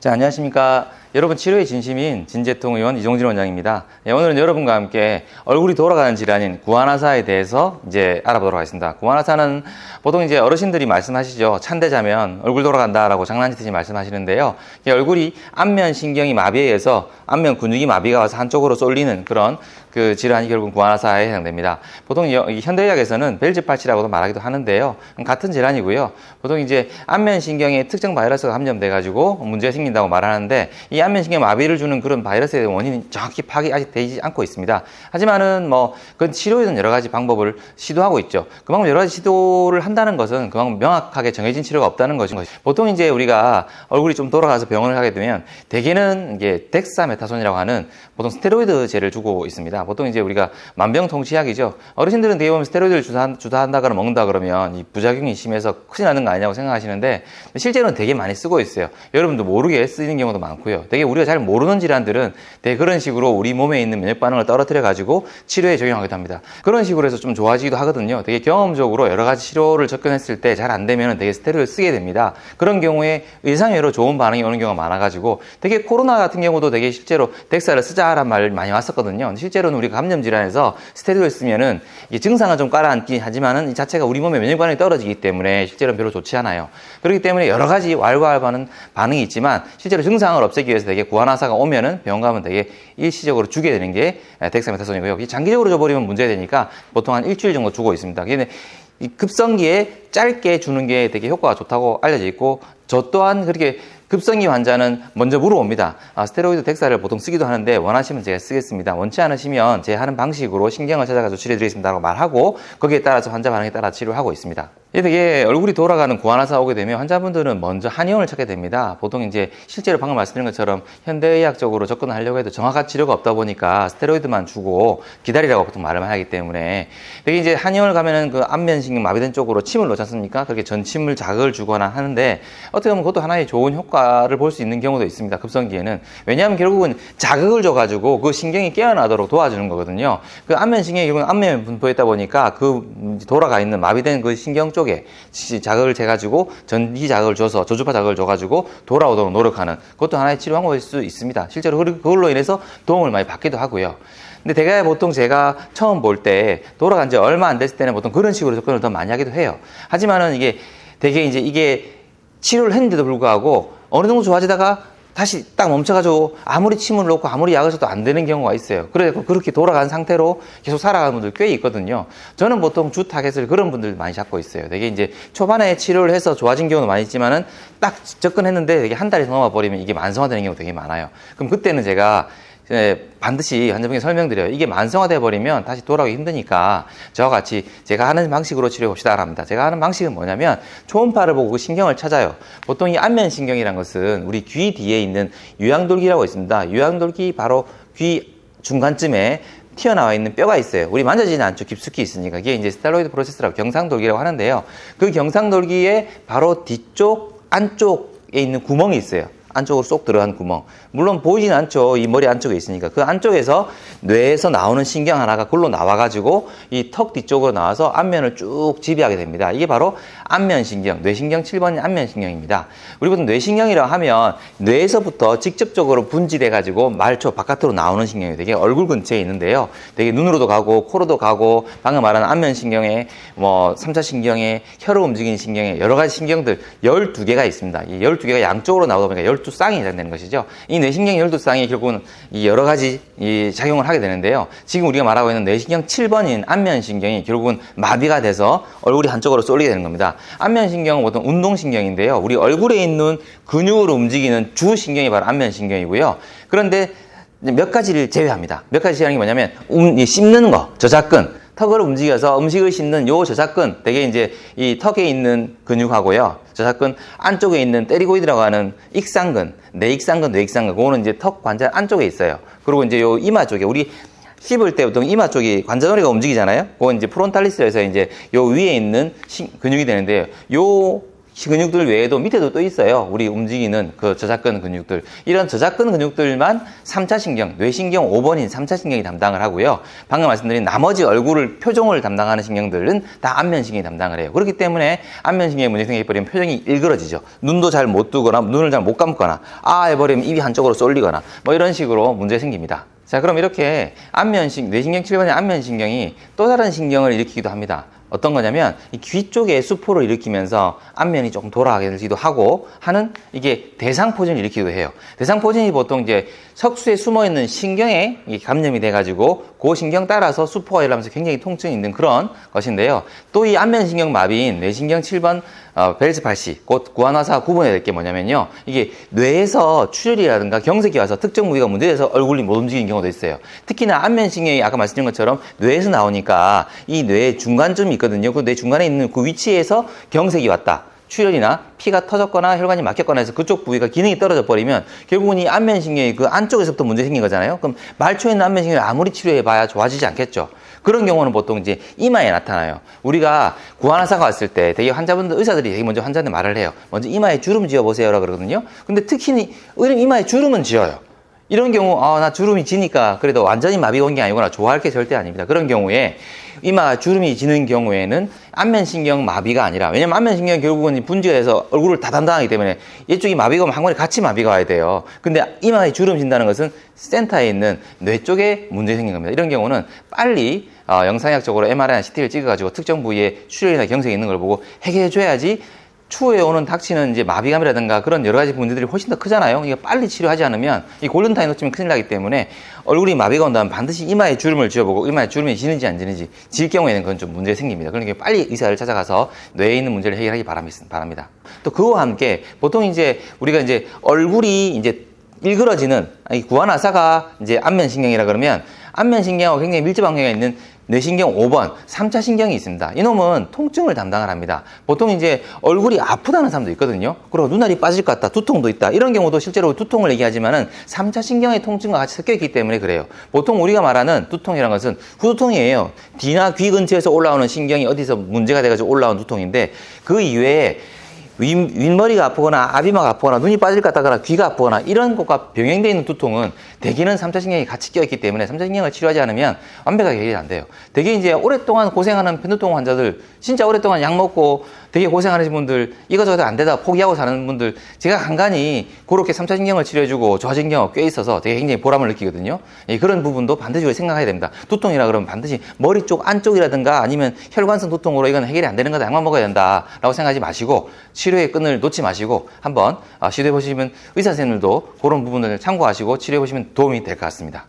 자, 안녕하십니까. 여러분, 치료의 진심인 진재통 의원 이종진 원장입니다. 오늘은 여러분과 함께 얼굴이 돌아가는 질환인 구안화사에 대해서 이제 알아보도록 하겠습니다. 구안화사는 보통 이제 어르신들이 말씀하시죠. 찬데 자면 얼굴 돌아간다라고 장난치듯이 말씀하시는데요. 얼굴이 안면 신경이 마비에 의해서 안면 근육이 마비가 와서 한쪽으로 쏠리는 그런 그 질환이 결국 구안화사에 해당됩니다. 보통 현대의학에서는 벨즈팔치라고도 말하기도 하는데요. 같은 질환이고요. 보통 이제 안면 신경에 특정 바이러스가 감염돼가지고 문제가 생긴다고 말하는데 이 안면 신경 마비를 주는 그런 바이러스에 대한 원인이 정확히 파악이 아직 되지 않고 있습니다. 하지만은 그건 치료에는 여러 가지 방법을 시도하고 있죠. 그만큼 여러 가지 시도를 한다는 것은 그만큼 명확하게 정해진 치료가 없다는 것인 것이죠. 보통 이제 우리가 얼굴이 좀 돌아가서 병원을 가게 되면 대개는 이게 덱사메타손이라고 하는 보통 스테로이드제를 주고 있습니다. 보통 이제 우리가 만병통치약이죠. 어르신들은 대부분 스테로이드를 주사한다거나 먹는다 그러면 이 부작용이 심해서 큰일 나는 거 아니냐고 생각하시는데 실제로는 되게 많이 쓰고 있어요. 여러분도 모르게 쓰이는 경우도 많고요. 되게 우리가 잘 모르는 질환들은 되게 그런 식으로 우리 몸에 있는 면역 반응을 떨어뜨려 가지고 치료에 적용하기도 합니다. 그런 식으로 해서 좀 좋아지기도 하거든요. 되게 경험적으로 여러 가지 치료를 접근했을 때 잘 안 되면 되게 스테로이드를 쓰게 됩니다. 그런 경우에 의상외로 좋은 반응이 오는 경우가 많아가지고 되게 코로나 같은 경우도 되게 실제로 덱사를 쓰자라는 말 많이 왔었거든요. 실제로는 우리가 감염 질환에서 스테로이드를 쓰면은 이게 증상은 좀 깔아앉긴 하지만은 이 자체가 우리 몸의 면역 반응이 떨어지기 때문에 실제로는 별로 좋지 않아요. 그렇기 때문에 여러 가지 왈가왈부하는 반응이 있지만 실제로 증상을 없애기 위해서 되게 구안화사가 오면은 병원 가면 되게 일시적으로 주게 되는 게 덱사메타손이고요. 장기적으로 줘버리면 문제가 되니까 보통 한 일주일 정도 주고 있습니다. 근데 이 급성기에 짧게 주는 게 되게 효과가 좋다고 알려져 있고 저 또한 그렇게 급성기 환자는 먼저 물어봅니다. 스테로이드 덱사를 보통 쓰기도 하는데 원하시면 제가 쓰겠습니다. 원치 않으시면 제 하는 방식으로 신경을 찾아가지고 치료해드리겠습니다라고 말하고 거기에 따라서 환자 반응에 따라 치료를 하고 있습니다. 되게 얼굴이 돌아가는 구안화사 오게 되면 환자분들은 먼저 한의원을 찾게 됩니다. 보통 이제 실제로 방금 말씀드린 것처럼 현대의학적으로 접근을 하려고 해도 정확한 치료가 없다 보니까 스테로이드만 주고 기다리라고 보통 말을 하기 때문에 되게 이제 한의원을 가면은 그 안면신경 마비된 쪽으로 침을 놓지 않습니까? 그렇게 전침을 자극을 주거나 하는데 어떻게 보면 그것도 하나의 좋은 효과를 볼 수 있는 경우도 있습니다. 급성기에는. 왜냐하면 결국은 자극을 줘가지고 그 신경이 깨어나도록 도와주는 거거든요. 그 안면신경이 결국은 안면에 분포했다 보니까 그 돌아가 있는 마비된 그 신경 쪽에 자극을 재가지고 전기 자극을 줘서 저주파 자극을 줘가지고 돌아오도록 노력하는 그것도 하나의 치료 방법일 수 있습니다. 실제로 그걸로 인해서 도움을 많이 받기도 하고요. 근데 되게 보통 제가 처음 볼 때 돌아간 지 얼마 안 됐을 때는 보통 그런 식으로 접근을 더 많이 하기도 해요. 하지만은 이게 되게 이제 이게 치료를 했는데도 불구하고 어느 정도 좋아지다가 다시 딱 멈춰가지고 아무리 침을 놓고 아무리 약을 써도 안 되는 경우가 있어요. 그래서 그렇게 돌아간 상태로 계속 살아가는 분들 꽤 있거든요. 저는 보통 주 타겟을 그런 분들 많이 잡고 있어요. 되게 이제 초반에 치료를 해서 좋아진 경우도 많이 있지만은 딱 접근했는데 되게 한 달이 넘어 버리면 이게 만성화되는 경우가 되게 많아요. 그럼 그때는 제가 반드시 환자분께 설명드려요. 이게 만성화돼 버리면 다시 돌아오기 힘드니까 저와 같이 제가 하는 방식으로 치료해 봅시다 합니다. 제가 하는 방식은 뭐냐면 초음파를 보고 그 신경을 찾아요. 보통 이 안면신경이라는 것은 우리 귀 뒤에 있는 유양돌기라고 있습니다. 유양돌기 바로 귀 중간쯤에 튀어나와 있는 뼈가 있어요. 우리 만져지는 않죠. 깊숙이 있으니까. 이게 이제 스텔로이드 프로세스라고 경상돌기라고 하는데요. 그 경상돌기의 바로 뒤쪽 안쪽에 있는 구멍이 있어요. 안쪽으로 쏙 들어간 구멍. 물론 보이진 않죠. 이 머리 안쪽에 있으니까. 그 안쪽에서 뇌에서 나오는 신경 하나가 그걸로 나와가지고 이 턱 뒤쪽으로 나와서 안면을 쭉 지배하게 됩니다. 이게 바로 안면신경, 뇌신경 7번인 안면신경입니다. 우리 보통 뇌신경이라고 하면 뇌에서부터 직접적으로 분지돼가지고 말초 바깥으로 나오는 신경이 되게 얼굴 근처에 있는데요. 되게 눈으로도 가고 코로도 가고 방금 말한 안면신경에 3차 신경에 혀로 움직이는 신경에 여러 가지 신경들 12개가 있습니다. 이 12개가 양쪽으로 나오다 보니까 12쌍이 해당되는 것이죠. 이 뇌신경 12쌍이 결국은 이 여러 가지 이 작용을 하게 되는데요. 지금 우리가 말하고 있는 뇌신경 7번인 안면신경이 결국은 마비가 돼서 얼굴이 한쪽으로 쏠리게 되는 겁니다. 안면신경은 보통 운동신경인데요. 우리 얼굴에 있는 근육으로 움직이는 주신경이 바로 안면신경이고요. 그런데 몇 가지를 제외합니다. 몇 가지 제외하는 게 뭐냐면 씹는 거, 저작근. 턱을 움직여서 음식을 씹는 요 저작근, 되게 이제 이 턱에 있는 근육하고요. 저작근 안쪽에 있는 떼리고이드라고 하는 익상근, 내익상근, 뇌익상근, 그거는 이제 턱 관절 안쪽에 있어요. 그리고 이제 요 이마 쪽에 우리 씹을 때 보통 이마 쪽이 관자놀이가 움직이잖아요. 그건 이제 프론탈리스에서 이제 요 위에 있는 근육이 되는데요. 요 근육들 외에도 밑에도 또 있어요. 우리 움직이는 그 저작근 근육들. 이런 저작근 근육들만 3차 신경, 뇌신경 5번인 3차 신경이 담당을 하고요. 방금 말씀드린 나머지 얼굴을, 표정을 담당하는 신경들은 다 안면신경이 담당을 해요. 그렇기 때문에 안면신경에 문제 생겨버리면 표정이 일그러지죠. 눈도 잘 못 뜨거나 눈을 잘 못 감거나 해버리면 입이 한쪽으로 쏠리거나 뭐 이런 식으로 문제 생깁니다. 자, 그럼 이렇게 뇌신경 7번의 안면신경이 또 다른 신경을 일으키기도 합니다. 어떤 거냐면 이 귀 쪽에 수포를 일으키면서 안면이 조금 돌아가게 되기도 하고 하는 이게 대상포진을 일으키기도 해요. 대상포진이 보통 이제 석수에 숨어 있는 신경에 감염이 돼가지고 그 신경 따라서 수포가 일어나면서 굉장히 통증이 있는 그런 것인데요. 또 이 안면신경 마비인 뇌신경 7번 벨즈 팔시, 곧 구안화사 구분해야 될 게 뭐냐면요. 이게 뇌에서 출혈이라든가 경색이 와서 특정 부위가 문제돼서 얼굴이 못 움직이는 경우도 있어요. 특히나 안면신경이 아까 말씀드린 것처럼 뇌에서 나오니까 이 뇌 중간쯤이 있거든요. 그 뇌 중간에 있는 그 위치에서 경색이 왔다. 출혈이나 피가 터졌거나 혈관이 막혔거나 해서 그쪽 부위가 기능이 떨어져 버리면 결국은 이 안면신경이 그 안쪽에서부터 문제 생긴 거잖아요. 그럼 말초에 있는 안면신경을 아무리 치료해봐야 좋아지지 않겠죠. 그런 경우는 보통 이제 이마에 나타나요. 우리가 구안화사가 왔을 때 되게 환자분들, 의사들이 되게 먼저 환자한테 말을 해요. 먼저 이마에 주름 지어보세요라고 그러거든요. 근데 특히 이마에 주름은 지어요. 이런 경우, 나 주름이 지니까 그래도 완전히 마비가 온 게 아니구나. 좋아할 게 절대 아닙니다. 그런 경우에 이마 주름이 지는 경우에는 안면신경 마비가 아니라, 왜냐면 안면신경은 결국은 분지가 돼서 얼굴을 다 담당하기 때문에 이쪽이 마비가 오면 한 번에 같이 마비가 와야 돼요. 근데 이마에 주름 진다는 것은 센터에 있는 뇌 쪽에 문제 생긴 겁니다. 이런 경우는 빨리 영상의학적으로 MRI나 CT를 찍어가지고 특정 부위에 출혈이나 경색이 있는 걸 보고 해결해줘야지 추후에 오는 닥치는 이제 마비감이라든가 그런 여러 가지 문제들이 훨씬 더 크잖아요. 이거 빨리 치료하지 않으면 이 골든타임 놓치면 큰일 나기 때문에 얼굴이 마비가 온다면 반드시 이마에 주름을 지어보고 이마에 주름이 지는지 안 지는지 질 경우에는 그건 좀 문제 생깁니다. 그러니까 빨리 의사를 찾아가서 뇌에 있는 문제를 해결하기 바랍니다. 또 그와 함께 보통 이제 우리가 이제 얼굴이 이제 일그러지는 이 구안화사가 이제 안면신경이라 그러면 안면신경하고 굉장히 밀접한 관계가 있는 뇌신경 5번, 3차 신경이 있습니다. 이놈은 통증을 담당을 합니다. 보통 이제 얼굴이 아프다는 사람도 있거든요. 그리고 눈알이 빠질 것 같다, 두통도 있다. 이런 경우도 실제로 두통을 얘기하지만은 3차 신경의 통증과 같이 섞여 있기 때문에 그래요. 보통 우리가 말하는 두통이라는 것은 후두통이에요. 뒤나 귀 근처에서 올라오는 신경이 어디서 문제가 돼가지고 올라온 두통인데 그 이외에 윗머리가 아프거나 앞이마가 아프거나 눈이 빠질 것 같다거나 귀가 아프거나 이런 것과 병행되어 있는 두통은 대개는 3차 신경이 같이 껴있기 때문에 3차 신경을 치료하지 않으면 완벽하게 해결이 안 돼요. 대개 이제 오랫동안 고생하는 편두통 환자들, 진짜 오랫동안 약 먹고 되게 고생하는 분들, 이거저거 안 되다 포기하고 사는 분들, 제가 간간히 그렇게 3차 신경을 치료해주고 좋아진 경우가 꽤 있어서 되게 굉장히 보람을 느끼거든요. 그런 부분도 반드시 생각해야 됩니다. 두통이라 그러면 반드시 머리 쪽 안쪽이라든가 아니면 혈관성 두통으로 이건 해결이 안 되는 거다, 약만 먹어야 된다라고 생각하지 마시고 치료의 끈을 놓지 마시고 한번 시도해 보시면 의사 선생님들도 그런 부분을 참고하시고 치료해 보시면 도움이 될 것 같습니다.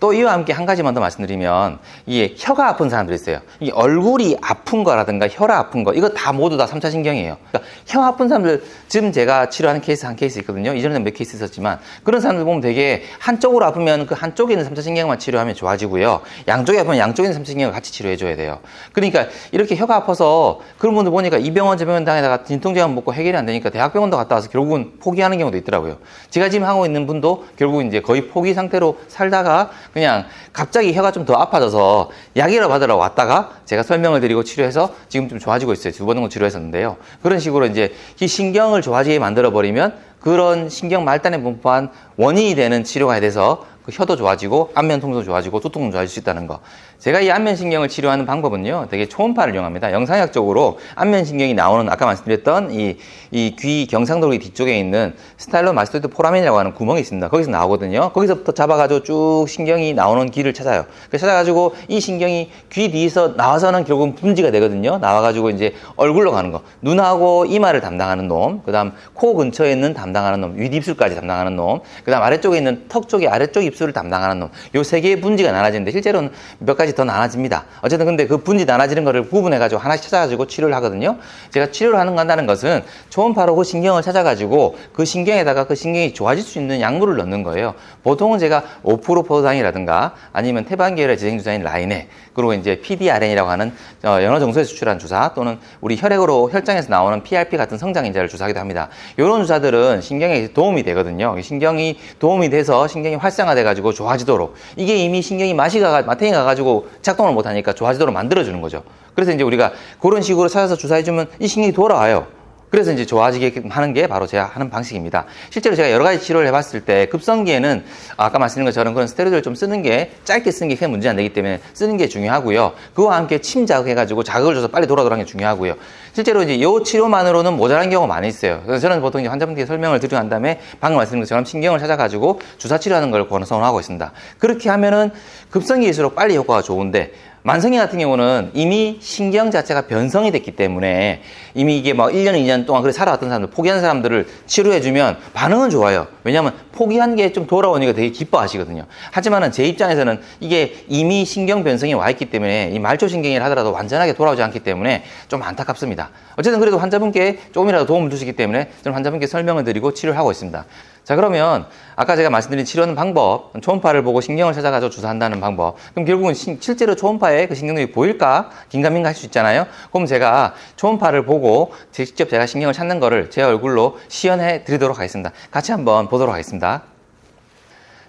또 이와 함께 한 가지만 더 말씀드리면 이게 혀가 아픈 사람들이 있어요. 이 얼굴이 아픈 거라든가 혀가 아픈 거 이거 다 모두 다 3차 신경이에요. 그러니까 혀 아픈 사람들 지금 제가 치료하는 케이스 한 케이스 있거든요. 이전에 몇 케이스 있었지만 그런 사람들 보면 되게 한쪽으로 아프면 그 한쪽에 있는 3차 신경만 치료하면 좋아지고요. 양쪽에 아프면 양쪽에 있는 3차 신경을 같이 치료해 줘야 돼요. 그러니까 이렇게 혀가 아파서 그런 분들 보니까 이 병원 저 병원 당에다가 진통제만 먹고 해결이 안 되니까 대학병원도 갔다 와서 결국은 포기하는 경우도 있더라고요. 제가 지금 하고 있는 분도 결국 이제 거의 포기 상태로 살다가 그냥 갑자기 혀가 좀 더 아파져서 약이라 받으러 왔다가 제가 설명을 드리고 치료해서 지금 좀 좋아지고 있어요. 2번 정도 치료했었는데요. 그런 식으로 이제 이 신경을 좋아지게 만들어 버리면 그런 신경 말단에 분포한 원인이 되는 치료가 돼서 그 혀도 좋아지고 안면 통증도 좋아지고 두통도 좋아질 수 있다는 거. 제가 이 안면신경을 치료하는 방법은요, 되게 초음파를 이용합니다. 영상학적으로 안면신경이 나오는 아까 말씀드렸던 이 귀 경상도로기 뒤쪽에 있는 스타일로마스토이드 포라멘이라고 하는 구멍이 있습니다. 거기서 나오거든요. 거기서부터 잡아가지고 쭉 신경이 나오는 길을 찾아요. 그래서 찾아가지고 이 신경이 귀 뒤에서 나와서는 결국은 분지가 되거든요. 나와가지고 이제 얼굴로 가는 거. 눈하고 이마를 담당하는 놈, 그 다음 코 근처에 있는 담당하는 놈, 윗입술까지 담당하는 놈, 그 다음 아래쪽에 있는 턱 쪽에 아래쪽 입술을 담당하는 놈. 요 세 개의 분지가 나눠지는데 실제로는 몇 가지 더 나눠집니다. 어쨌든 근데 그 분지 나눠지는 거를 구분해가지고 하나씩 찾아가지고 치료를 하거든요. 제가 치료를 한다는 것은 초음파로 그 신경을 찾아가지고 그 신경에다가 그 신경이 좋아질 수 있는 약물을 넣는 거예요. 보통은 제가 5% 포도당이라든가 아니면 태반계열의 재생주사인 라이네, 그리고 이제 PDRN이라고 하는 연어정소에서 추출한 주사 또는 우리 혈액으로 혈장에서 나오는 PRP 같은 성장인자를 주사하기도 합니다. 이런 주사들은 신경에 도움이 되거든요. 신경이 도움이 돼서 신경이 활성화돼가지고 좋아지도록, 이게 이미 신경이 마탱이 가가지고 작동을 못하니까 좋아지도록 만들어주는 거죠. 그래서 이제 우리가 그런 식으로 찾아서 주사해주면 이 신경이 돌아와요. 그래서 이제 좋아지게 하는 게 바로 제가 하는 방식입니다. 실제로 제가 여러 가지 치료를 해봤을 때 급성기에는 아까 말씀드린 것처럼 그런 스테로이드를 좀 쓰는 게 짧게 쓰는 게 크게 문제 안 되기 때문에 쓰는 게 중요하고요. 그와 함께 침 자극해가지고 자극을 줘서 빨리 돌아오는 게 중요하고요. 실제로 이제 이 치료만으로는 모자란 경우가 많이 있어요. 그래서 저는 보통 이제 환자분께 설명을 드리고 난 다음에 방금 말씀드린 것처럼 신경을 찾아가지고 주사 치료하는 걸 권하고 있습니다. 그렇게 하면은 급성기일수록 빨리 효과가 좋은데 만성기 같은 경우는 이미 신경 자체가 변성이 됐기 때문에 이미 이게 막 1년, 2년 동안 그렇게 살아왔던 사람들, 포기한 사람들을 치료해주면 반응은 좋아요. 왜냐하면 포기한 게 좀 돌아오니까 되게 기뻐하시거든요. 하지만은 제 입장에서는 이게 이미 신경 변성이 와 있기 때문에 이 말초신경이라 하더라도 완전하게 돌아오지 않기 때문에 좀 안타깝습니다. 어쨌든 그래도 환자분께 조금이라도 도움을 주시기 때문에 저는 환자분께 설명을 드리고 치료를 하고 있습니다. 자, 그러면 아까 제가 말씀드린 치료하는 방법, 초음파를 보고 신경을 찾아가지고 주사한다는 방법. 그럼 결국은 실제로 초음파에 그 신경들이 보일까? 긴가민가 할 수 있잖아요. 그럼 제가 초음파를 보고 직접 제가 신경을 찾는 거를 제 얼굴로 시연해 드리도록 하겠습니다. 같이 한번 보도록 하겠습니다.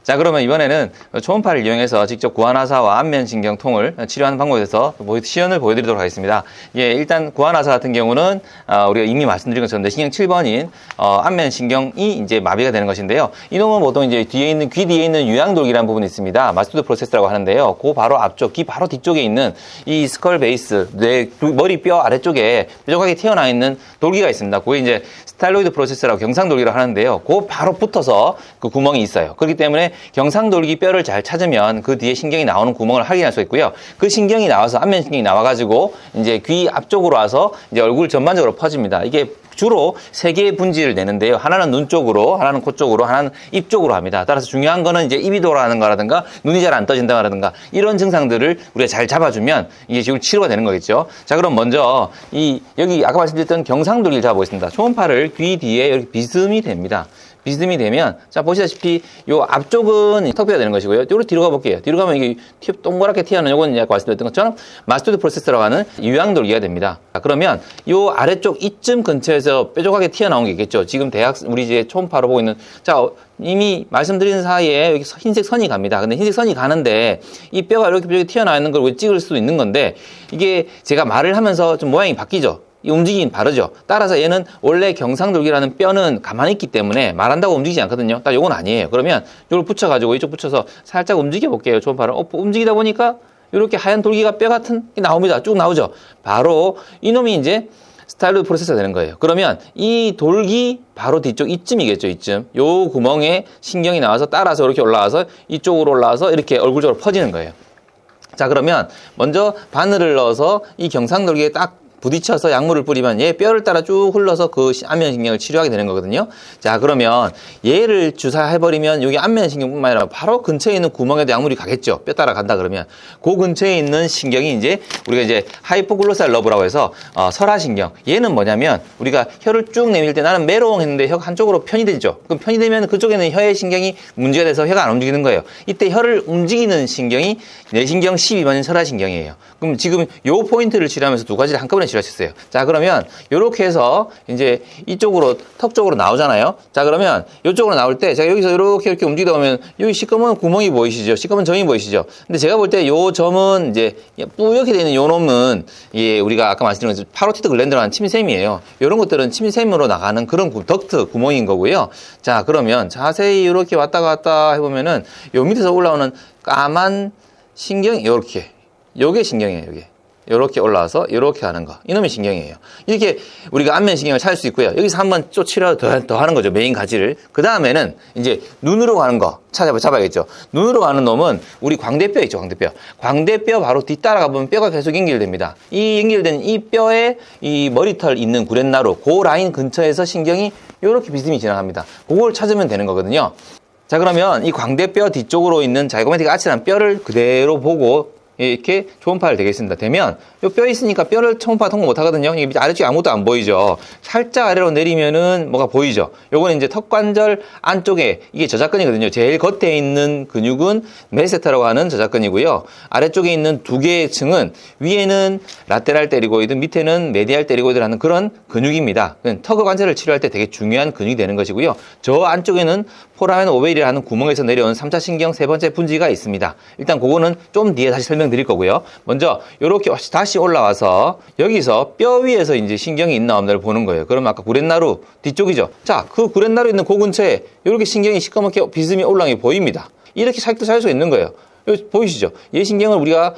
자, 그러면 이번에는 초음파를 이용해서 직접 구안화사와 안면신경통을 치료하는 방법에 대해서 시연을 보여드리도록 하겠습니다. 예, 일단 구안화사 같은 경우는 우리가 이미 말씀드린 것처럼 뇌신경 7번인 안면신경이 이제 마비가 되는 것인데요. 이놈은 보통 이제 뒤에 있는 귀 뒤에 있는 유양돌기라는 부분이 있습니다. 마스투드 프로세스라고 하는데요. 그 바로 앞쪽, 귀 바로 뒤쪽에 있는 이 스컬 베이스, 뇌 머리뼈 아래쪽에 뾰족하게 튀어나와 있는 돌기가 있습니다. 그게 이제 스타일로이드 프로세스라고 경상돌기라고 하는데요. 그 바로 붙어서 그 구멍이 있어요. 그렇기 때문에 경상돌기 뼈를 잘 찾으면 그 뒤에 신경이 나오는 구멍을 확인할 수 있고요. 그 신경이 나와서 안면신경이 나와가지고 이제 귀 앞쪽으로 와서 이제 얼굴 전반적으로 퍼집니다. 이게 주로 세 개의 분지를 내는데요. 하나는 눈 쪽으로, 하나는 코 쪽으로, 하나는 입 쪽으로 합니다. 따라서 중요한 거는 이제 입이 돌아가는 거라든가 눈이 잘 안 떠진다라든가 이런 증상들을 우리가 잘 잡아주면 이게 지금 치료가 되는 거겠죠. 자, 그럼 먼저 여기 아까 말씀드렸던 경상돌기를 잡아보겠습니다. 초음파를 귀 뒤에 이렇게 비스듬히 됩니다. 비스듬히 되면, 자, 보시다시피, 요 앞쪽은 턱뼈가 되는 것이고요. 요로 뒤로 가볼게요. 뒤로 가면 이게 동그랗게 튀어나오는 요건 아까 말씀드렸던 것처럼 마스투드 프로세스라고 하는 유양돌기가 됩니다. 자, 그러면 요 아래쪽 이쯤 근처에서 뾰족하게 튀어나온 게 있겠죠. 지금 우리 이제 초음파로 보고 있는, 자, 이미 말씀드린 사이에 여기 흰색 선이 갑니다. 근데 흰색 선이 가는데 이 뼈가 이렇게 뾰족하게 튀어나와 있는 걸 찍을 수도 있는 건데 이게 제가 말을 하면서 좀 모양이 바뀌죠. 이 움직이긴 다르죠. 따라서 얘는 원래 경상돌기라는 뼈는 가만히 있기 때문에 말한다고 움직이지 않거든요. 딱 요건 아니에요. 그러면 이걸 붙여가지고 이쪽 붙여서 살짝 움직여 볼게요. 초음파를. 움직이다 보니까 이렇게 하얀 돌기가 뼈 같은 게 나옵니다. 쭉 나오죠. 바로 이놈이 이제 스타일로이드 프로세스가 되는 거예요. 그러면 이 돌기 바로 뒤쪽 이쯤이겠죠. 이쯤. 요 구멍에 신경이 나와서 따라서 이렇게 올라와서 이쪽으로 올라와서 이렇게 얼굴 쪽으로 퍼지는 거예요. 자, 그러면 먼저 바늘을 넣어서 이 경상돌기에 딱 부딪혀서 약물을 뿌리면 얘 뼈를 따라 쭉 흘러서 그 안면신경을 치료하게 되는 거거든요. 자, 그러면 얘를 주사해버리면 여기 안면신경뿐만 아니라 바로 근처에 있는 구멍에도 약물이 가겠죠. 뼈 따라 간다 그러면. 그 근처에 있는 신경이 이제 우리가 이제 하이포글로살 러브라고 해서 설하신경. 얘는 뭐냐면 우리가 혀를 쭉 내밀 때 나는 메롱 했는데 혀가 한쪽으로 편이 되죠. 그럼 편이 되면 그쪽에는 혀의 신경이 문제가 돼서 혀가 안 움직이는 거예요. 이때 혀를 움직이는 신경이 뇌신경 12번인 설하신경이에요. 그럼 지금 요 포인트를 치료하면서 두 가지를 한꺼번에 치료하셨어요. 자, 그러면 요렇게 해서 이제 이쪽으로 턱 쪽으로 나오잖아요. 자, 그러면 이쪽으로 나올 때 제가 여기서 이렇게 움직이다 보면 여기 시꺼먼 구멍이 보이시죠? 시꺼먼 점이 보이시죠? 근데 제가 볼 때 요 점은 이제 뿌옇게 되어 있는 요 놈은 우리가 아까 말씀드린 것처럼 파로티드 글랜드라는 침샘이에요. 이런 것들은 침샘으로 나가는 그런 덕트 구멍인 거고요. 자, 그러면 자세히 이렇게 왔다 갔다 해보면은 요 밑에서 올라오는 까만 신경이 요게 신경이에요. 요렇게 올라와서 요렇게 하는 거. 이놈이 신경이에요. 이렇게 우리가 안면신경을 찾을 수 있고요. 여기서 한번 또 치료 더 하는 거죠. 메인 가지를. 그 다음에는 이제 눈으로 가는 거 잡아야겠죠. 눈으로 가는 놈은 우리 광대뼈 있죠. 광대뼈 바로 뒤따라가 보면 뼈가 계속 연결됩니다. 이 연결된 이 뼈에 이 머리털 있는 구렛나루 그 라인 근처에서 신경이 요렇게 비스듬히 지나갑니다. 그걸 찾으면 되는 거거든요. 자, 그러면 이 광대뼈 뒤쪽으로 있는 자이고매틱 아치라는 뼈를 그대로 보고 이렇게 초음파를 되겠습니다. 되면 요 뼈 있으니까 뼈를 초음파 통과 못 하거든요. 이게 아래쪽에 아무것도 안 보이죠. 살짝 아래로 내리면은 뭐가 보이죠. 요거는 이제 턱관절 안쪽에 이게 저작근이거든요. 제일 겉에 있는 근육은 메세터라고 하는 저작근이고요. 아래쪽에 있는 두 개의 층은 위에는 라테랄 떼리고이드, 밑에는 메디알 떼리고이드라는 그런 근육입니다. 턱 관절을 치료할 때 되게 중요한 근육이 되는 것이고요. 저 안쪽에는 포라멘 오베일이라는 구멍에서 내려온 3차 신경 세 번째 분지가 있습니다. 일단 그거는 좀 뒤에 다시 설명드릴 거고요. 먼저 이렇게 다시 올라와서 여기서 뼈 위에서 이제 신경이 있나 없나를 보는 거예요. 그럼 아까 구렛나루 뒤쪽이죠. 자, 그 구렛나루 있는 그 근처에 이렇게 신경이 시커멓게 비스듬히 올라온 게 보입니다. 이렇게 살도 살 수 있는 거예요. 여기 보이시죠? 이 신경을 우리가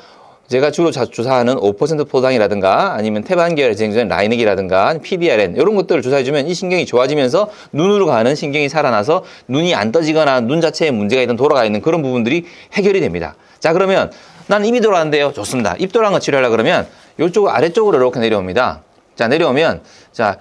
제가 주로 주사하는 5% 포당이라든가 아니면 태반계열 재생전 라이넥이라든가 PDRN 이런 것들을 주사해주면 이 신경이 좋아지면서 눈으로 가는 신경이 살아나서 눈이 안 떠지거나 눈 자체에 문제가 있던 돌아가 있는 그런 부분들이 해결이 됩니다. 자, 그러면 나는 입이 돌아가는데요. 좋습니다. 입 돌아간 거 치료하려고 그러면 이쪽 아래쪽으로 이렇게 내려옵니다. 자, 내려오면 자,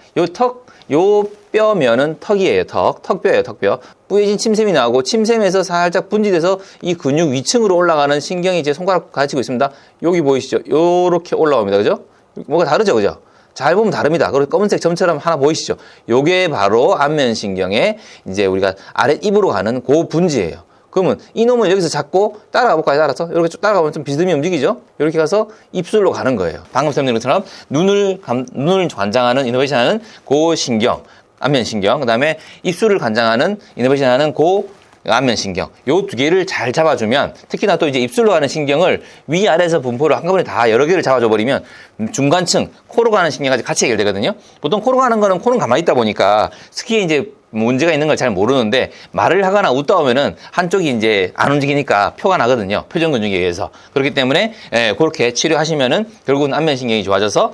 요 뼈면은 턱이에요. 턱뼈예요. 턱뼈. 뿌얘진 침샘이 나오고 침샘에서 살짝 분지돼서 이 근육 위층으로 올라가는 신경이 제 손가락 가르치고 있습니다. 여기 보이시죠? 요렇게 올라옵니다. 그죠? 뭐가 다르죠? 그죠? 잘 보면 다릅니다. 그리고 검은색 점처럼 하나 보이시죠? 요게 바로 안면신경의 이제 우리가 아래 입으로 가는 그 분지예요. 그러면 이놈을 여기서 잡고 따라가 볼까요? 따라서 이렇게 쭉 따라가면 좀 비스듬히 움직이죠? 이렇게 가서 입술로 가는 거예요. 방금 설명드린 것처럼 눈을 관장하는 이너베이션하는 그 신경, 안면신경, 그 다음에 입술을 관장하는 이너베이션하는 그 안면신경, 요 두 개를 잘 잡아주면, 특히나 또 이제 입술로 가는 신경을 위아래에서 분포를 한꺼번에 다 여러 개를 잡아줘 버리면 중간층 코로 가는 신경까지 같이 해결되거든요. 보통 코로 가는 거는 코는 가만히 있다 보니까 스키에 이제 문제가 있는 걸 잘 모르는데 말을 하거나 웃다 오면은 한쪽이 이제 안 움직이니까 표가 나거든요. 표정 근육에 의해서. 그렇기 때문에 그렇게 치료하시면은 결국은 안면신경이 좋아져서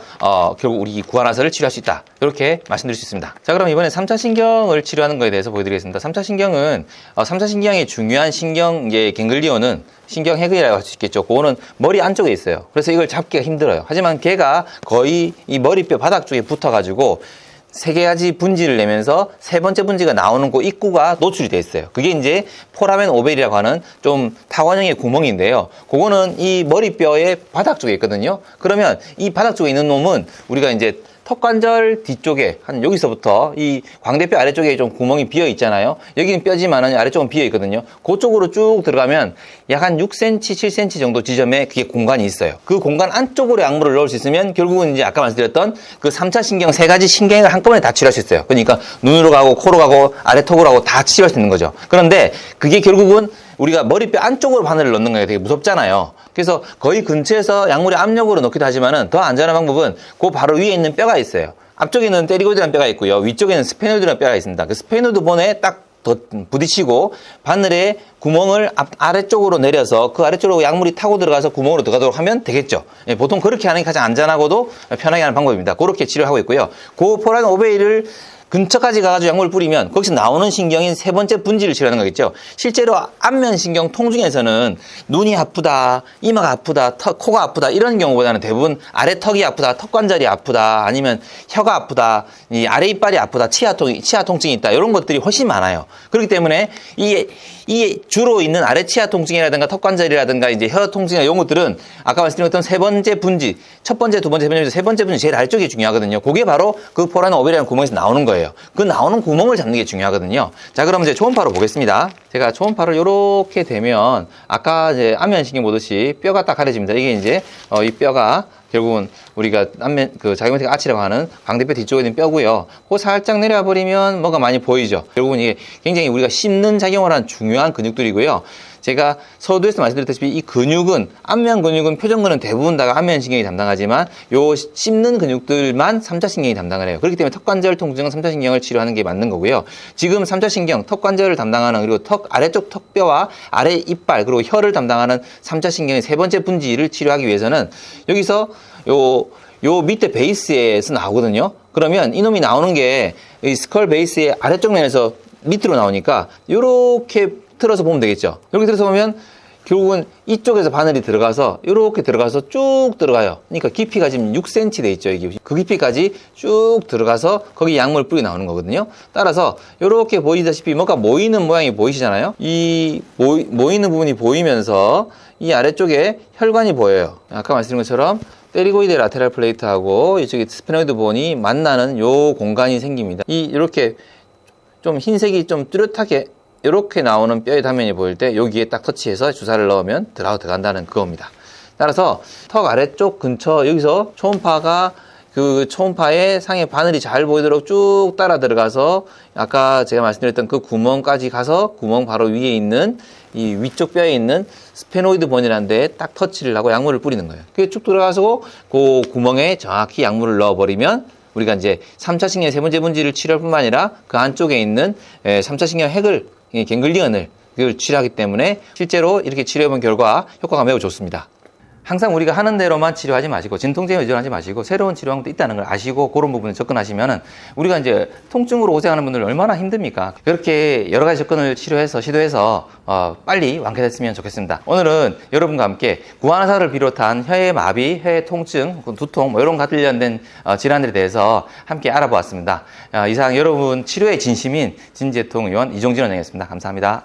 결국 우리 구안화사를 치료할 수 있다. 이렇게 말씀드릴 수 있습니다. 자, 그럼 이번에 3차 신경을 치료하는 거에 대해서 보여드리겠습니다. 3차 신경은 3차 신경의 중요한 신경의 갱글리온은 신경해근이라고 할 수 있겠죠. 그거는 머리 안쪽에 있어요. 그래서 이걸 잡기가 힘들어요. 하지만 걔가 거의 이 머리뼈 바닥 쪽에 붙어가지고 세 가지 분지를 내면서 세 번째 분지가 나오는 그 입구가 노출이 돼 있어요. 그게 이제 포라멘 오벨이라고 하는 좀 타원형의 구멍인데요. 그거는 이 머리뼈의 바닥 쪽에 있거든요. 그러면 이 바닥 쪽에 있는 놈은 우리가 이제 턱관절 뒤쪽에 한 여기서부터 이 광대뼈 아래쪽에 좀 구멍이 비어 있잖아요. 여기는 뼈지만은 아래쪽은 비어 있거든요. 그쪽으로 쭉 들어가면 약 한 6cm, 7cm 정도 지점에 그게 공간이 있어요. 그 공간 안쪽으로 약물을 넣을 수 있으면 결국은 이제 아까 말씀드렸던 그 3차 신경 세 가지 신경을 한꺼번에 다 치료할 수 있어요. 그러니까 눈으로 가고 코로 가고 아래 턱으로 가고 다 치료할 수 있는 거죠. 그런데 그게 결국은 우리가 머리뼈 안쪽으로 바늘을 넣는 게 되게 무섭잖아요. 그래서 거의 근처에서 약물의 압력으로 넣기도 하지만은 더 안전한 방법은 그 바로 위에 있는 뼈가 있어요. 앞쪽에는 테리고이드라는 뼈가 있고요. 위쪽에는 스페노이드라는 뼈가 있습니다. 그 스페노이드 본에 딱 더 부딪히고 바늘의 구멍을 아래쪽으로 내려서 그 아래쪽으로 약물이 타고 들어가서 구멍으로 들어가도록 하면 되겠죠. 예, 보통 그렇게 하는 게 가장 안전하고도 편하게 하는 방법입니다. 그렇게 치료하고 있고요. 그 포라멘 오베이를 근처까지 가가지고 약물을 뿌리면 거기서 나오는 신경인 세 번째 분지를 치료하는 거겠죠. 실제로 안면신경 통중에서는 눈이 아프다, 이마가 아프다, 코가 아프다 이런 경우보다는 대부분 아래 턱이 아프다, 턱관절이 아프다, 아니면 혀가 아프다, 이 아래 이빨이 아프다, 치아 통증이 있다 이런 것들이 훨씬 많아요. 그렇기 때문에 이 주로 있는 아래 치아 통증이라든가 턱관절이라든가 이제 혀 통증이나 이런 것들은 아까 말씀드렸던 세 번째 분지, 첫 번째, 두 번째, 세 번째 분지 제일 아래쪽이 중요하거든요. 그게 바로 그 포라멘 오벨이라는 구멍에서 나오는 거예요. 그 나오는 구멍을 잡는 게 중요하거든요. 자, 그럼 이제 초음파로 보겠습니다. 제가 초음파를 이렇게 되면 아까 이제 안면신경 보듯이 뼈가 딱 가려집니다. 이게 이제 이 뼈가 결국은 우리가 자기멘틱 아치라고 하는 광대뼈 뒤쪽에 있는 뼈고요. 그 살짝 내려와 버리면 뭐가 많이 보이죠. 결국은 이게 굉장히 우리가 씹는 작용을 하는 중요한 근육들이고요. 제가 서두에서 말씀드렸다시피 이 근육은 안면 근육은 표정근은 대부분 다가 안면신경이 담당하지만 요 씹는 근육들만 3차 신경이 담당을 해요. 그렇기 때문에 턱관절 통증은 3차 신경을 치료하는 게 맞는 거고요. 지금 3차 신경 턱관절을 담당하는 그리고 턱 아래쪽 턱뼈와 아래 이빨 그리고 혀를 담당하는 3차 신경의 세 번째 분지를 치료하기 위해서는 여기서 요 밑에 베이스에서 나오거든요. 그러면 이놈이 나오는 게 이 스컬 베이스의 아래쪽 면에서 밑으로 나오니까 요렇게 틀어서 보면 되겠죠. 이렇게 틀어서 보면 결국은 이쪽에서 바늘이 들어가서 이렇게 들어가서 쭉 들어가요. 그러니까 깊이가 지금 6cm 돼 있죠. 이게 그 깊이까지 쭉 들어가서 거기 약물 뿌리 나오는 거거든요. 따라서 이렇게 보이다시피 뭔가 모이는 모양이 보이시잖아요. 이 모이는 부분이 보이면서 이 아래쪽에 혈관이 보여요. 아까 말씀드린 것처럼 테리고이드 라테랄 플레이트하고 이쪽에 스페노이드 본이 만나는 요 공간이 생깁니다. 이렇게 좀 흰색이 좀 뚜렷하게 이렇게 나오는 뼈의 단면이 보일 때 여기에 딱 터치해서 주사를 넣으면 들어간다는 그겁니다. 따라서 턱 아래쪽 근처 여기서 초음파가 그 초음파에 상의 바늘이 잘 보이도록 쭉 따라 들어가서 아까 제가 말씀드렸던 그 구멍까지 가서 구멍 바로 위에 있는 이 위쪽 뼈에 있는 스페노이드 본이라는 데에 딱 터치를 하고 약물을 뿌리는 거예요. 그게 쭉 들어가서 그 구멍에 정확히 약물을 넣어버리면 우리가 이제 3차 신경 세 번째 분지를 치료할 뿐만 아니라 그 안쪽에 있는 3차 신경 핵을, 갱글리언을 그걸 치료하기 때문에 실제로 이렇게 치료해본 결과 효과가 매우 좋습니다. 항상 우리가 하는 대로만 치료하지 마시고 진통제에 의존하지 마시고 새로운 치료방법도 있다는 걸 아시고 그런 부분에 접근하시면은 우리가 이제 통증으로 고생하는 분들 얼마나 힘듭니까? 그렇게 여러 가지 접근을 시도해서 빨리 완쾌됐으면 좋겠습니다. 오늘은 여러분과 함께 구안화사를 비롯한 혀의 마비, 혀의 통증, 두통 이런 관련된 질환들에 대해서 함께 알아보았습니다. 이상 여러분 치료의 진심인 진재통 의원 이종진 원장이었습니다. 감사합니다.